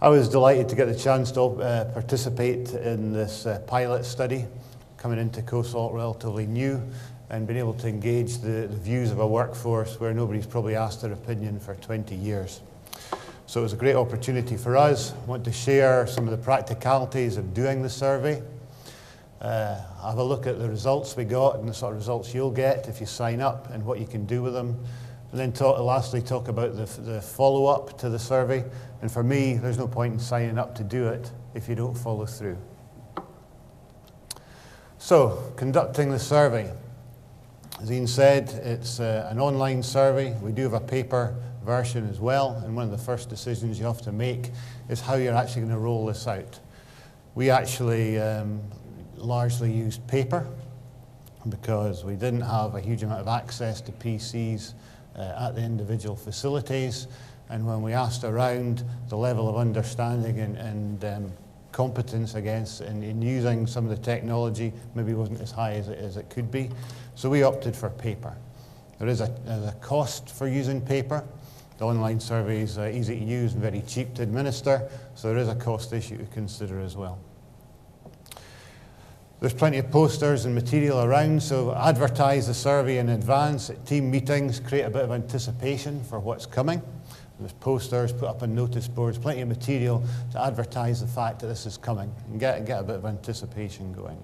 I was delighted to get the chance to participate in this pilot study, coming into Cosalt relatively new, and being able to engage the views of a workforce where nobody's probably asked their opinion for 20 years. So it was a great opportunity for us. I want to share some of the practicalities of doing the survey. Have a look at the results we got and the sort of results you'll get if you sign up and what you can do with them. And then lastly talk about the follow-up to the survey. And for me, there's no point in signing up to do it if you don't follow through. So, conducting the survey. As Ian said, it's an online survey. We do have a paper version as well, and one of the first decisions you have to make is how you're actually going to roll this out. We actually largely used paper because we didn't have a huge amount of access to PCs at the individual facilities, and when we asked around, the level of understanding and competence in using some of the technology maybe wasn't as high as it could be. So we opted for paper. There is a cost for using paper. The online survey is easy to use and very cheap to administer, so there is a cost issue to consider as well. There's plenty of posters and material around, so advertise the survey in advance at team meetings, create a bit of anticipation for what's coming. There's posters, put up on notice boards, plenty of material to advertise the fact that this is coming and get a bit of anticipation going.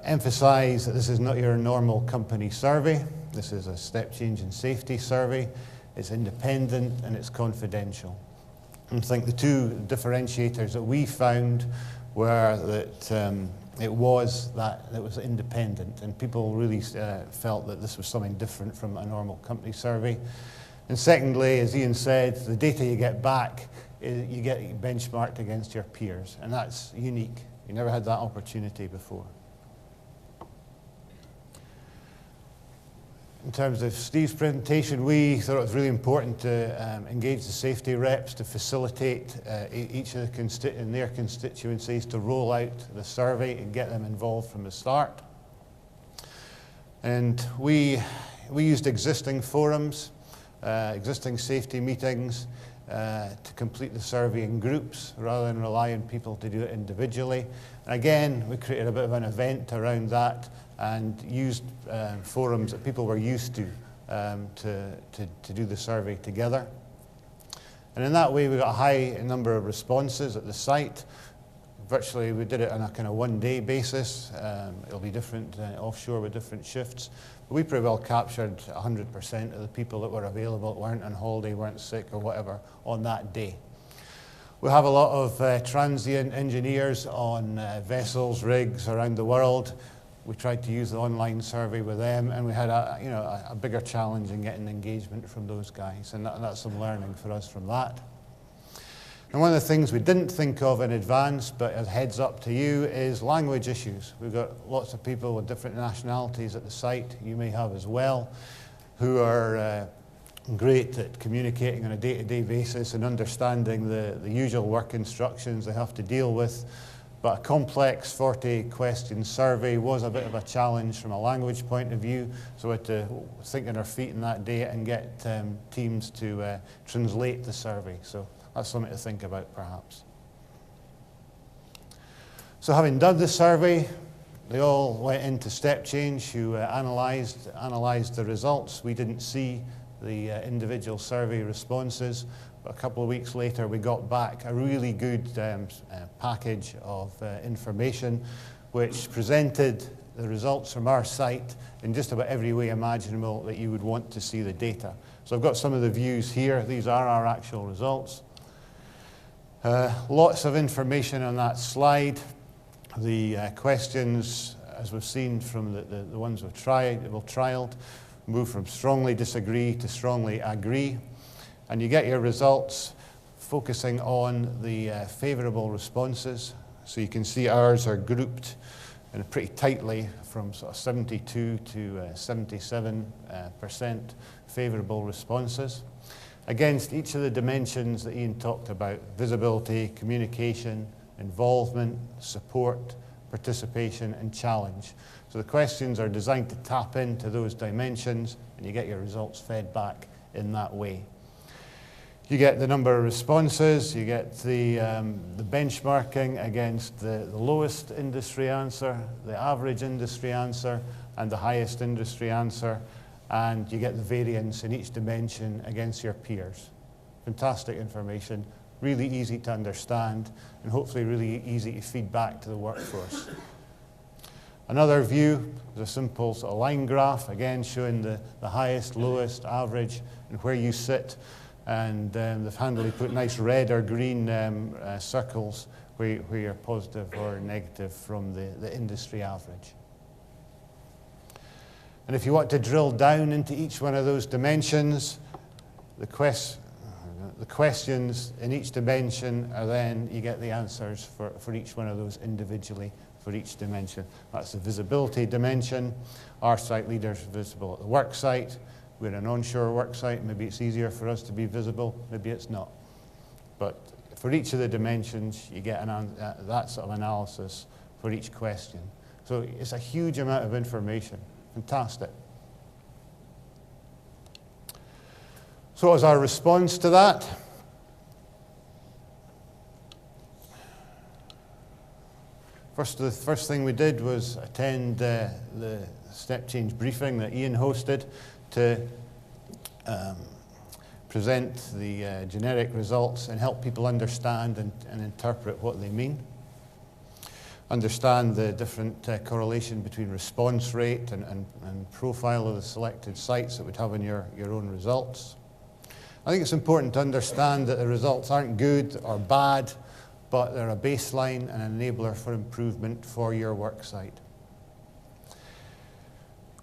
Emphasize that this is not your normal company survey. This is a step change in safety survey. It's independent and it's confidential. And I think the two differentiators that we found were that it was independent, and people really felt that this was something different from a normal company survey. And secondly, as Ian said, the data you get back, you get benchmarked against your peers, and that's unique. You never had that opportunity before. In terms of Steve's presentation, we thought it was really important to engage the safety reps to facilitate each of in their constituencies to roll out the survey and get them involved from the start. And we used existing forums, existing safety meetings to complete the survey in groups rather than rely on people to do it individually. And again, we created a bit of an event around that and used forums that people were used to do the survey together. And in that way, we got a high number of responses at the site. Virtually, we did it on a kind of one-day basis. It'll be different offshore with different shifts. But we pretty well captured 100% of the people that were available, weren't on holiday, weren't sick or whatever, on that day. We have a lot of transient engineers on vessels, rigs around the world. We tried to use the online survey with them, and we had a bigger challenge in getting engagement from those guys, and that's some learning for us from that. And one of the things we didn't think of in advance, but as heads up to you, is language issues. We've got lots of people with different nationalities at the site, you may have as well, who are great at communicating on a day-to-day basis and understanding the usual work instructions they have to deal with. But a complex 40-question survey was a bit of a challenge from a language point of view, so we had to think on our feet in that day and get teams to translate the survey. So that's something to think about, perhaps. So having done the survey, they all went into step change, who analysed the results. We didn't see the individual survey responses. But a couple of weeks later, we got back a really good package of information which presented the results from our site in just about every way imaginable that you would want to see the data. So I've got some of the views here. These are our actual results. Lots of information on that slide. The questions, as we've seen from the ones we've trialed, move from strongly disagree to strongly agree. And you get your results focusing on the favourable responses. So you can see ours are grouped pretty tightly from sort of 72 to 77% favourable responses against each of the dimensions that Ian talked about: visibility, communication, involvement, support, participation, and challenge. So the questions are designed to tap into those dimensions, and you get your results fed back in that way. You get the number of responses, you get the benchmarking against the lowest industry answer, the average industry answer, and the highest industry answer, and you get the variance in each dimension against your peers. Fantastic information, really easy to understand, and hopefully really easy to feed back to the workforce. Another view is a simple sort of line graph, again showing the highest, lowest, average, and where you sit. And they've handily put nice red or green circles where you're positive or negative from the industry average. And if you want to drill down into each one of those dimensions, the questions in each dimension are then, you get the answers for each one of those individually for each dimension. That's the visibility dimension. Our site leaders are visible at the work site. We're an onshore work site. Maybe it's easier for us to be visible. Maybe it's not. But for each of the dimensions, you get that sort of analysis for each question. So it's a huge amount of information. Fantastic. So what was our response to that? The first thing we did was attend the step change briefing that Ian hosted to present the generic results and help people understand and interpret what they mean. Understand the different correlation between response rate and profile of the selected sites that would have in your own results. I think it's important to understand that the results aren't good or bad, but they're a baseline and an enabler for improvement for your work site.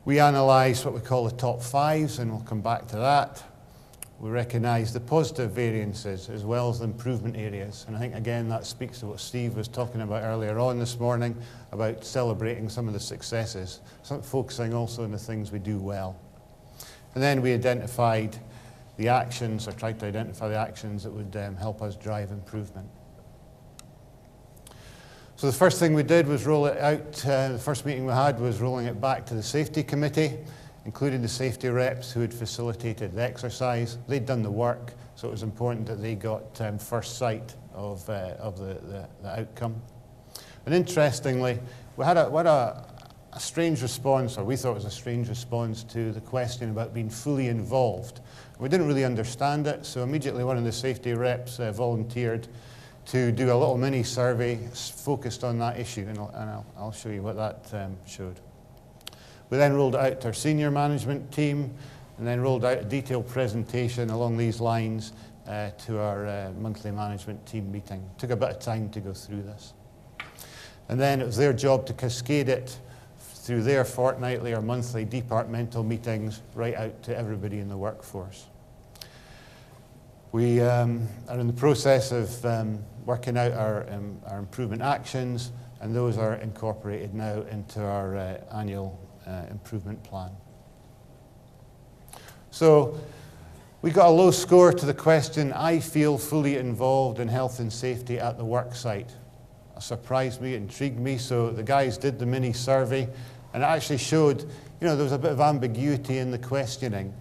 We analysed what we call the top fives, and we'll come back to that. We recognised the positive variances as well as the improvement areas. And I think, again, that speaks to what Steve was talking about earlier on this morning, about celebrating some of the successes, focusing also on the things we do well. And then we identified the actions, or tried to identify the actions that would help us drive improvement. So the first thing we did was roll it out. The first meeting we had was rolling it back to the safety committee, including the safety reps who had facilitated the exercise. They'd done the work, so it was important that they got first sight of the outcome. And interestingly, we had a strange response, or we thought it was a strange response to the question about being fully involved. We didn't really understand it, so immediately one of the safety reps volunteered to do a little mini survey focused on that issue, and I'll show you what that showed. We then rolled it out to our senior management team, and then rolled out a detailed presentation along these lines to our monthly management team meeting. It took a bit of time to go through this. And then it was their job to cascade it through their fortnightly or monthly departmental meetings right out to everybody in the workforce. We are in the process of working out our improvement actions, and those are incorporated now into our annual improvement plan. So we got a low score to the question, I feel fully involved in health and safety at the work site. It surprised me, intrigued me, so the guys did the mini survey, and it actually showed, there was a bit of ambiguity in the questioning.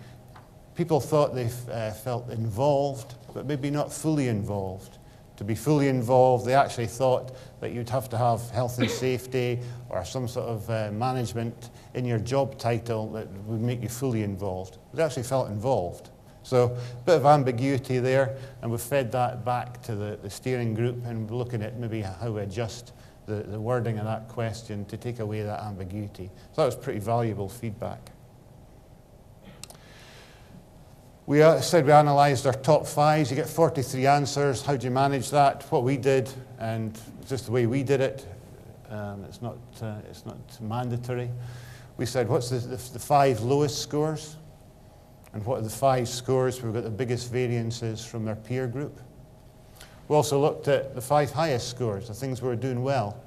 People thought they felt involved, but maybe not fully involved. To be fully involved, they actually thought that you'd have to have health and safety or some sort of management in your job title that would make you fully involved. They actually felt involved. So a bit of ambiguity there, and we've fed that back to the steering group, and we're looking at maybe how we adjust the wording of that question to take away that ambiguity. So that was pretty valuable feedback. We said we analysed our top fives. You get 43 answers. How do you manage that? What we did, and just the way we did it, it's not mandatory. We said, what's the 5 lowest scores? And what are the 5 scores where we've got the biggest variances from their peer group? We also looked at the 5 highest scores, the things we were doing well,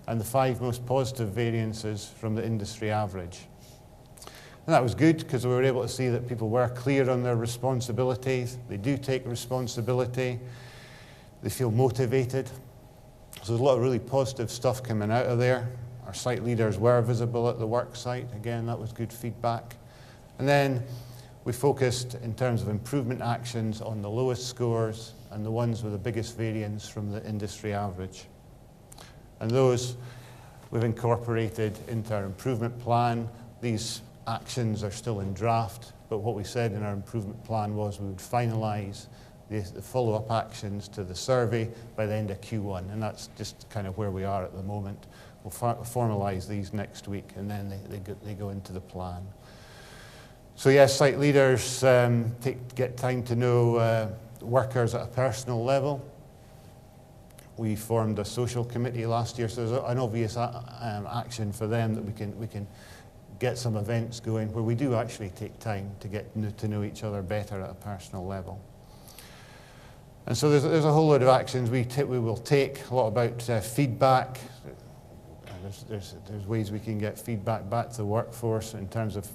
and the 5 most positive variances from the industry average. And that was good because we were able to see that people were clear on their responsibilities. They do take responsibility. They feel motivated. So there's a lot of really positive stuff coming out of there. Our site leaders were visible at the work site. Again, that was good feedback. And then We focused in terms of improvement actions on the lowest scores and the ones with the biggest variance from the industry average. And those we've incorporated into our improvement plan. These actions are still in draft, but what we said in our improvement plan was we would finalise the follow-up actions to the survey by the end of Q1, and that's just kind of where we are at the moment. We'll formalise these next week, and then they go into the plan. So yes, site leaders get time to know workers at a personal level. We formed a social committee last year, so there's an obvious action for them that we can get some events going where we do actually take time to get to know each other better at a personal level. And so there's a whole load of actions we will take. A lot about feedback. There's ways we can get feedback back to the workforce in terms of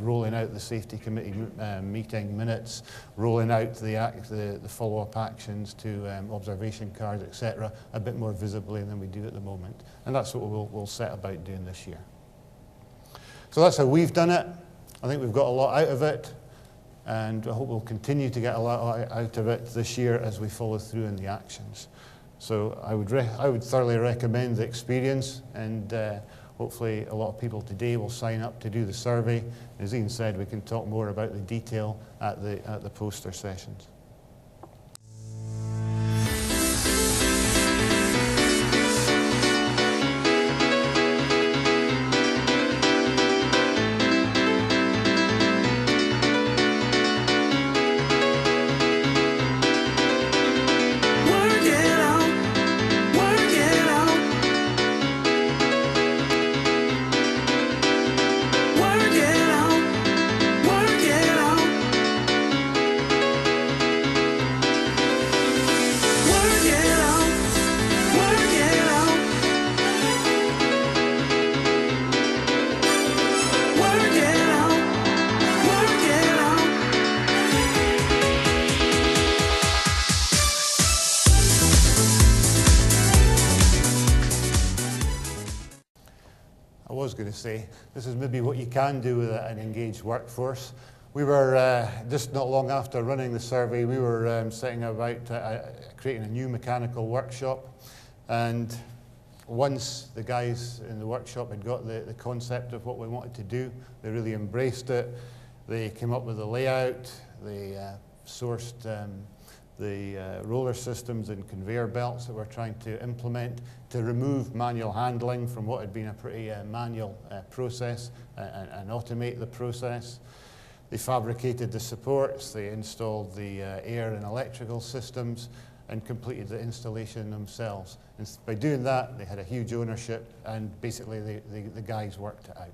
rolling out the safety committee meeting minutes, rolling out the follow-up actions to observation cards, etc., a bit more visibly than we do at the moment. And that's what we'll set about doing this year. So that's how we've done it. I think we've got a lot out of it, and I hope we'll continue to get a lot out of it this year as we follow through in the actions. So I would thoroughly recommend the experience, and hopefully a lot of people today will sign up to do the survey. As Ian said, we can talk more about the detail at the poster sessions. I was going to say, this is maybe what you can do with an engaged workforce. We were, just not long after running the survey, we were setting about creating a new mechanical workshop. And once the guys in the workshop had got the concept of what we wanted to do, they really embraced it. They came up with a layout, they sourced the roller systems and conveyor belts that we're trying to implement to remove manual handling from what had been a pretty manual process and automate the process. They fabricated the supports, they installed the air and electrical systems, and completed the installation themselves. And by doing that, they had a huge ownership, and basically the guys worked it out.